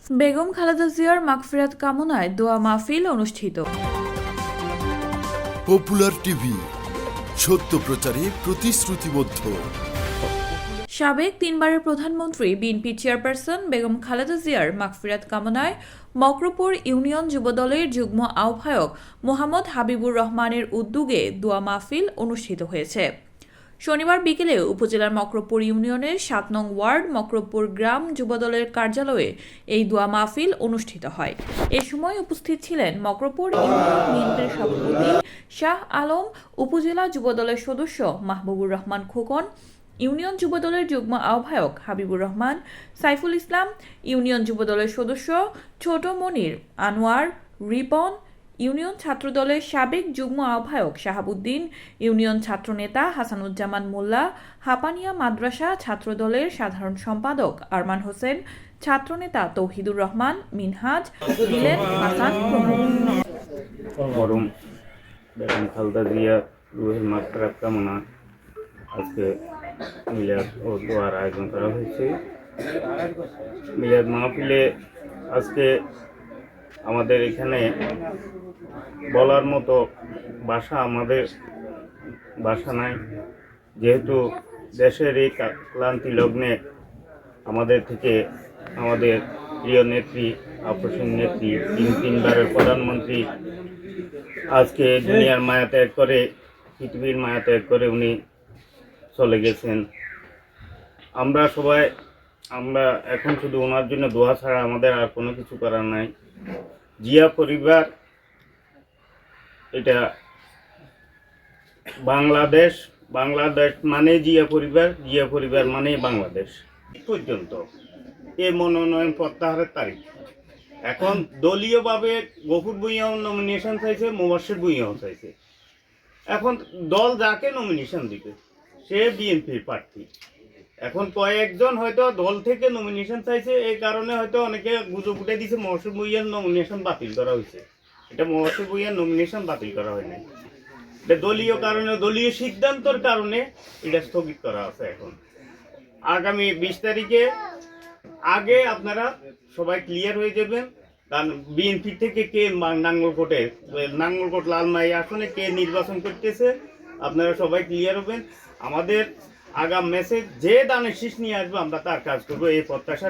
বেগম খালেদা জিয়ার মাগফিরাত কামনায় দোয়া মাহফিল অনুষ্ঠিত। পপুলার টিভি, সত্য প্রচারে প্রতিশ্রুতিবদ্ধ। সাবেক তিনবারের প্রধানমন্ত্রী বিএনপি চেয়ারপারসন বেগম খালেদা জিয়ার মাগফিরাত কামনায় মকরপুর ইউনিয়ন যুবদলের যুগ্ম আহ্বায়ক মোহাম্মদ হাবিবুর রহমানের উদ্যোগে দোয়া মাহফিল অনুষ্ঠিত হয়েছে। শনিবার বিকেলে উপজেলার মকরপুর ইউনিয়নের ৭ নং ওয়ার্ড মকরপুর গ্রাম যুবদলের কার্যালয়ে এই দোয়া মাহফিল অনুষ্ঠিত হয়। এ সময় উপস্থিত ছিলেন মকরপুর ইউনিয়ন বিএনপির সভাপতি শাহ আলম, উপজেলা যুবদলের সদস্য মাহবুবুর রহমান খোকন, ইউনিয়ন যুবদলের যুগ্ম আহ্বায়ক হাবিবুর রহমান, সাইফুল ইসলাম, ইউনিয়ন যুবদলের সদস্য ছোট মনির, আনোয়ার, রিপন, ইউনিয়ন ছাত্রদলের সাবেক যুগ্ম আহ্বায়ক শাহাবুদ্দিন, ইউনিয়ন ছাত্রনেতা হাসানুজ্জামান মোল্লা, হাপানিয়া মাদ্রাসা ছাত্রদলের সাধারণ সম্পাদক আরমান হোসেন, ছাত্রনেতা তৌহিদুর রহমান, মিনহাজ, দিলেন হাসান প্রমুখ। মরহুম বেগম খালেদা জিয়া রুহের মাগফিরাত কামনা আজকে মিলাদ ও দোয়ার আয়োজন করা হয়েছে। মিলাদ মাহফিলে আজকে আমাদের এখানে বলার মতো আমাদের ভাষা নাই, যেহেতু দেশের এই ক্লান্তি লগ্নে আমাদের থেকে আমাদের প্রিয় নেত্রী, আপসীন নেত্রী, তিনবারের প্রধানমন্ত্রী আজকে দুনিয়ার মায়া ত্যাগ করে, পৃথিবীর মায়া ত্যাগ করে উনি চলে গেছেন। আমরা এখন শুধু ওনার জন্য দোয়া ছাড়া আমাদের আর কোনো কিছু করার নাই। জিয়া পরিবার এটা বাংলাদেশ মানে জিয়া পরিবার মানে বাংলাদেশ পর্যন্ত এই মনোনয়ন প্রত্যাহারের তারিখ। এখন দলীয়ভাবে গফুর ভূঁইয়াও নমিনেশন চাইছে, মোবাশ্বের ভূঁইয়াও চাইছে। এখন দল যাকে নমিনেশন দিবে সে বিএনপির প্রার্থী। এখন কয়েকজন হয়তো দল থেকে নমিনেশন চাইছে, এই কারণে হয়তো অনেকে গুজব উঠে দিয়েছে মোবাশ্বের ভূঁইয়ার নমিনেশন বাতিল করা হয়েছে। এটা মোবাশ্বের ভূঁইয়ার নমিনেশন বাতিল করা হয় নাই, এটা দলীয় কারণে, দলীয় সিদ্ধান্তর কারণে এটা স্থগিত করা আছে। এখন আগামী 20 তারিখে আগে আপনারা সবাই ক্লিয়ার হয়ে যাবেন, কারণ বিএনপি থেকে কে নাঙ্গলকোট লালমাই আসনে কে নির্বাচন করতেছে আপনারা সবাই ক্লিয়ার হবেন। আমাদের আগাম মেসেজ, যে দানের শীষ নিয়ে আসবে আমরা তার কাজ করবো, এই প্রত্যাশা।